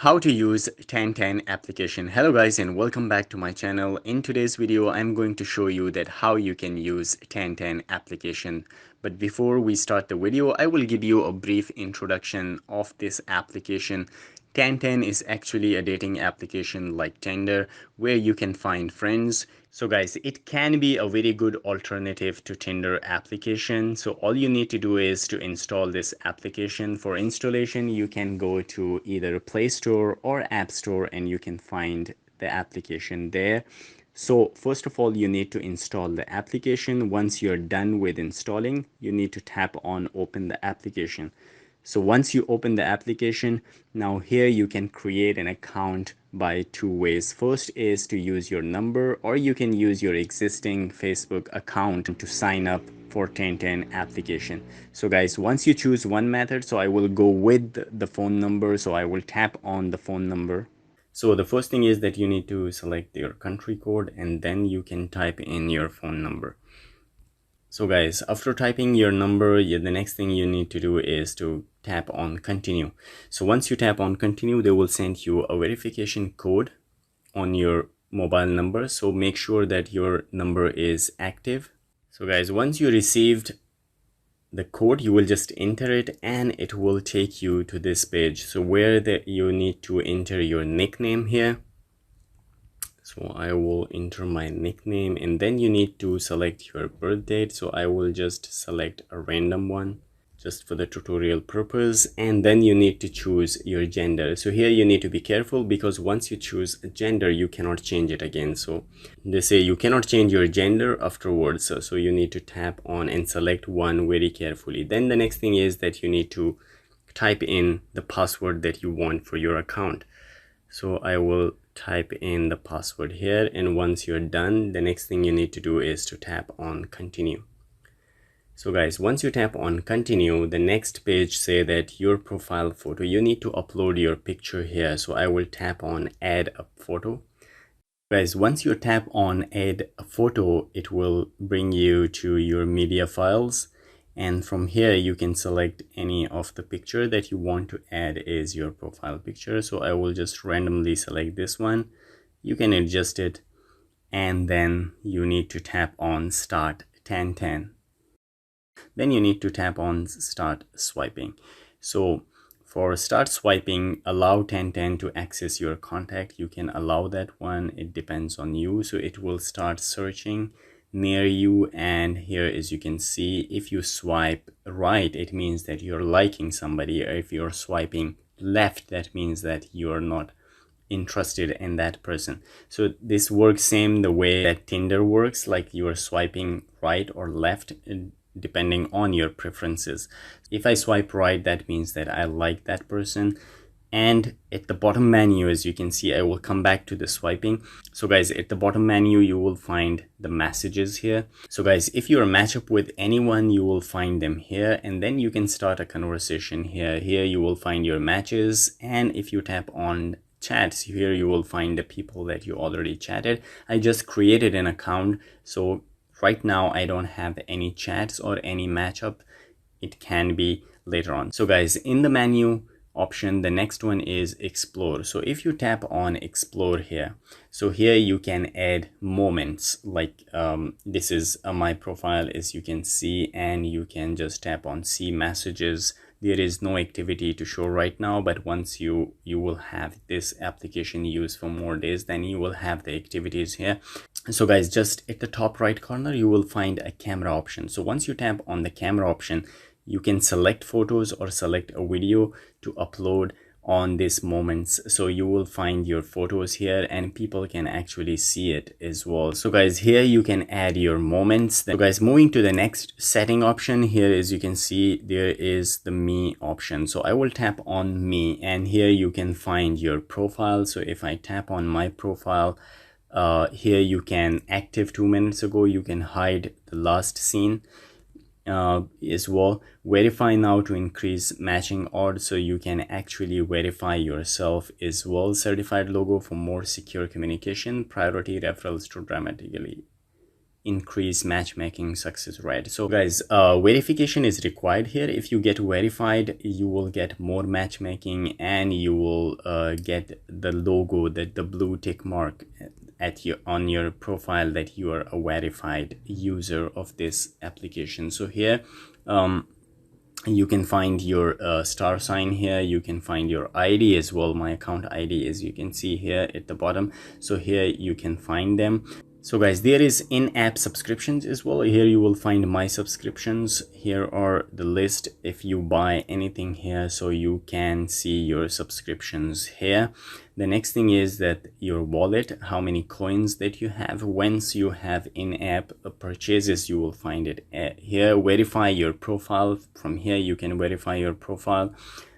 How to use Tantan application. Hello guys and welcome back to my channel. In today's video I'm going to show you that how you can use Tantan application. But before we start the video, I will give you a brief introduction of this application. Tantan is actually a dating application like Tinder where you can find friends. So guys, it can be a very good alternative to Tinder application. So all you need to do is to install this application. For installation, you can go to either Play Store or App Store and you can find the application there. So first of all, you need to install the application. Once you're done with installing, you need to tap on open the application. So once you open the application, now here you can create an account by two ways. First is to use your number, or you can use your existing Facebook account to sign up for Tantan application. So guys, once you choose one method, so I will go with the phone number. So I will tap on the phone number. So the first thing is that you need to select your country code and then you can type in your phone number. So guys, after typing your number, the next thing you need to do is to tap on continue. So once you tap on continue, they will send you a verification code on your mobile number. So make sure that your number is active. So guys, once you received the code, you will just enter it and it will take you to this page. So where you need to enter your nickname here. So I will enter my nickname and then you need to select your birth date. So I will just select a random one just for the tutorial purpose, and then you need to choose your gender. So here you need to be careful because once you choose a gender, you cannot change it again. So they say you cannot change your gender afterwards. So you need to tap on and select one very carefully. Then the next thing is that you need to type in the password that you want for your account. So I will type in the password here, and once you're done, the next thing you need to do is to tap on continue. So guys, once you tap on continue, the next page say that your profile photo, you need to upload your picture here. So I will tap on add a photo. Guys, once you tap on add a photo, it will bring you to your media files. And from here, you can select any of the picture that you want to add as your profile picture. So I will just randomly select this one. You can adjust it. And then you need to tap on start Tantan. Then you need to tap on start swiping. So for start swiping, allow Tantan to access your contact. You can allow that one. It depends on you. So it will start searching near you, and here as you can see, if you swipe right, it means that you're liking somebody, or if you're swiping left, that means that you're not interested in that person. So this works same the way that Tinder works, like you're swiping right or left depending on your preferences. If I swipe right, that means that I like that person. And at the bottom menu, as you can see, I will come back to the swiping. So guys, at the bottom menu, you will find the messages here. So guys, if you're match up with anyone, you will find them here, and then you can start a conversation here. Here you will find your matches, and if you tap on chats, here you will find the people that you already chatted. I just created an account, so right now I don't have any chats or any matchup. It can be later on. So guys, in the menu option, the next one is explore. So if you tap on explore here, so here you can add moments, like this is my profile as you can see, and you can just tap on see messages. There is no activity to show right now, but once you will have this application used for more days, then you will have the activities here. So guys, just at the top right corner, you will find a camera option. So once you tap on the camera option, you can select photos or select a video to upload on these moments. So you will find your photos here and people can actually see it as well. So guys, here you can add your moments. So guys, moving to the next setting option here, as you can see, there is the me option. So I will tap on me, and here you can find your profile. So if I tap on my profile, here you can active 2 minutes ago, you can hide the last scene as well. Verify now to increase matching odds, so you can actually verify yourself as well. Certified logo for more secure communication. Priority referrals to dramatically increase matchmaking success rate. So guys, verification is required here. If you get verified, you will get more matchmaking, and you will get the logo, that the blue tick mark at your on your profile, that you are a verified user of this application. So here you can find your star sign here. You can find your ID as well. My account ID, as you can see here at the bottom. So here you can find them. So guys, there is in-app subscriptions as well. Here you will find my subscriptions. Here are the list if you buy anything here, so you can see your subscriptions here. The next thing is that your wallet, how many coins that you have. Once you have in-app purchases, you will find it here. Verify your profile. From here you can verify your profile.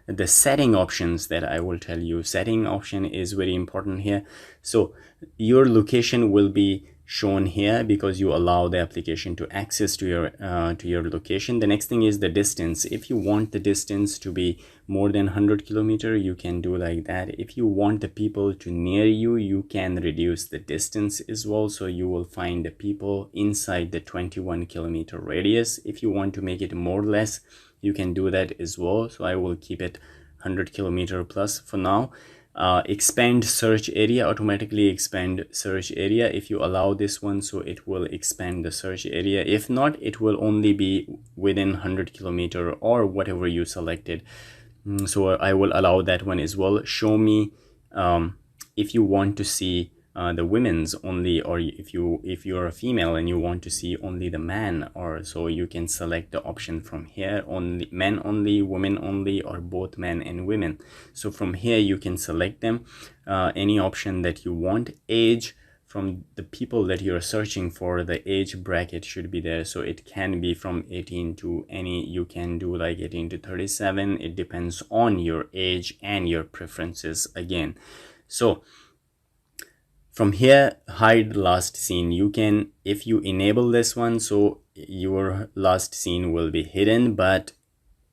The setting options that I will tell you, setting option is very important here. So your location will be shown here because you allow the application to access to your location. The next thing is the distance. If you want the distance to be more than 100 kilometers, you can do like that. If you want the people to near you, you can reduce the distance as well. So you will find the people inside the 21-kilometer radius. If you want to make it more or less, you can do that as well. So I will keep it 100 kilometer plus for now. Expand search area, automatically expand search area. If you allow this one, so it will expand the search area. If not, it will only be within 100 kilometer or whatever you selected. So I will allow that one as well. Show me if you want to see the women's only, or if you're a female and you want to see only the man, or so you can select the option from here, only men only, women only, or both men and women. So from here you can select them, any option that you want. Age, from the people that you're searching for, the age bracket should be there. So it can be from 18 to any, you can do like 18 to 37. It depends on your age and your preferences again. So from here, hide last seen. You can, if you enable this one, so your last seen will be hidden. But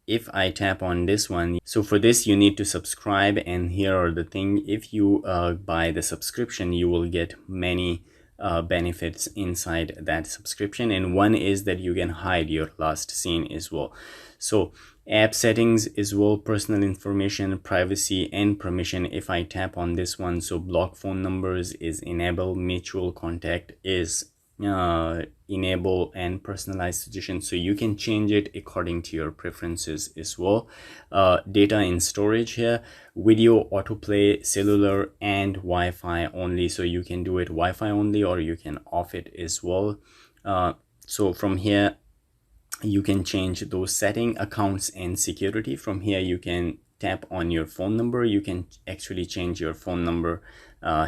if I tap on this one, so for this you need to subscribe, and here are the thing. If you buy the subscription, you will get many benefits inside that subscription, and one is that you can hide your last seen as well. So app settings as well, personal information, privacy and permission. If I tap on this one, so block phone numbers is enable, mutual contact is enable, and personalized suggestions, so you can change it according to your preferences as well. Data in storage here, video autoplay, cellular and Wi-Fi only, so you can do it Wi-Fi only, or you can off it as well. So from here you can change those setting. Accounts and security, from here you can tap on your phone number. You can actually change your phone number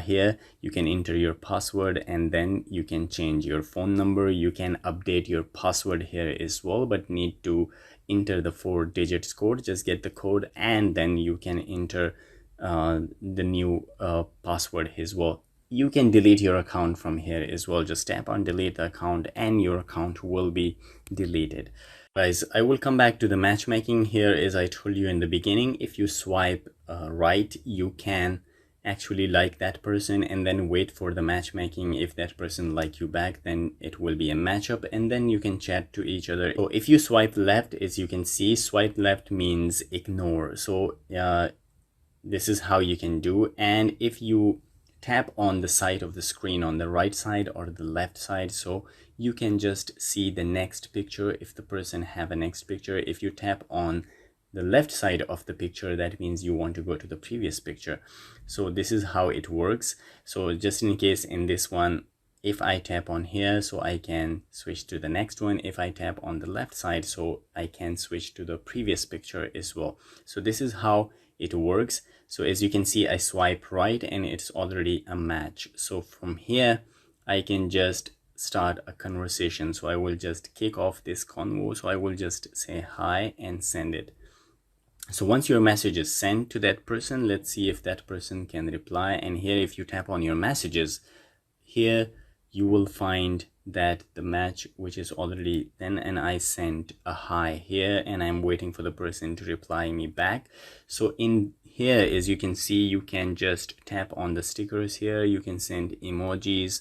here. You can enter your password, and then you can change your phone number. You can update your password here as well, but need to enter the 4-digit code. Just get the code, and then you can enter the new password as well. You can delete your account from here as well. Just tap on delete the account and your account will be deleted. Guys, I will come back to the matchmaking here. As I told you in the beginning, if you swipe right, you can actually like that person and then wait for the matchmaking. If that person like you back, then it will be a matchup, and then you can chat to each other. So if you swipe left, as you can see, swipe left means ignore. So this is how you can do. And if you tap on the side of the screen on the right side or the left side, so you can just see the next picture if the person have a next picture. If you tap on the left side of the picture, that means you want to go to the previous picture. So this is how it works. So just in case in this one, if I tap on here, so I can switch to the next one. If I tap on the left side, so I can switch to the previous picture as well. So this is how it works. So as you can see, I swipe right and it's already a match. So from here I can just start a conversation. So I will just kick off this convo. So I will just say hi and send it. So once your message is sent to that person, let's see if that person can reply. And here, if you tap on your messages, here you will find that the match which is already then, and I sent a hi here, and I'm waiting for the person to reply me back. So in here, as you can see, you can just tap on the stickers here. You can send emojis,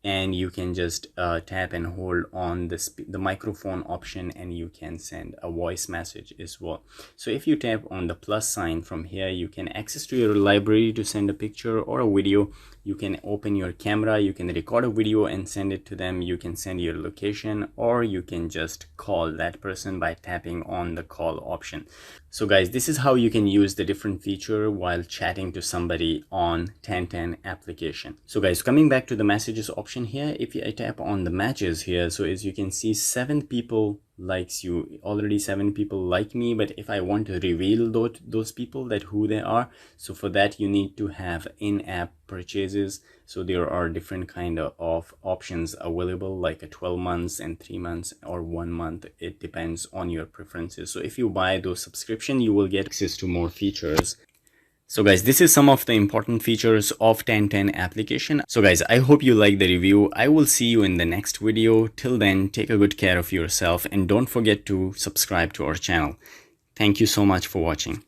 and you can just tap and hold on the microphone option, and you can send a voice message as well. So if you tap on the plus sign from here, you can access to your library to send a picture or a video. You can open your camera, you can record a video and send it to them. You can send your location, or you can just call that person by tapping on the call option. So guys, this is how you can use the different feature while chatting to somebody on Tantan application. So guys, coming back to the messages option here, if I tap on the matches here, so as you can see, 7 people likes you. Already 7 people like me, but if I want to reveal those people, that who they are, so for that you need to have in-app purchases. So there are different kind of options available, like a 12 months and 3 months or 1 month. It depends on your preferences. So if you buy those subscription, you will get access to more features. So guys, this is some of the important features of Tantan application. So guys, I hope you like the review. I will see you in the next video. Till then, take a good care of yourself and don't forget to subscribe to our channel. Thank you so much for watching.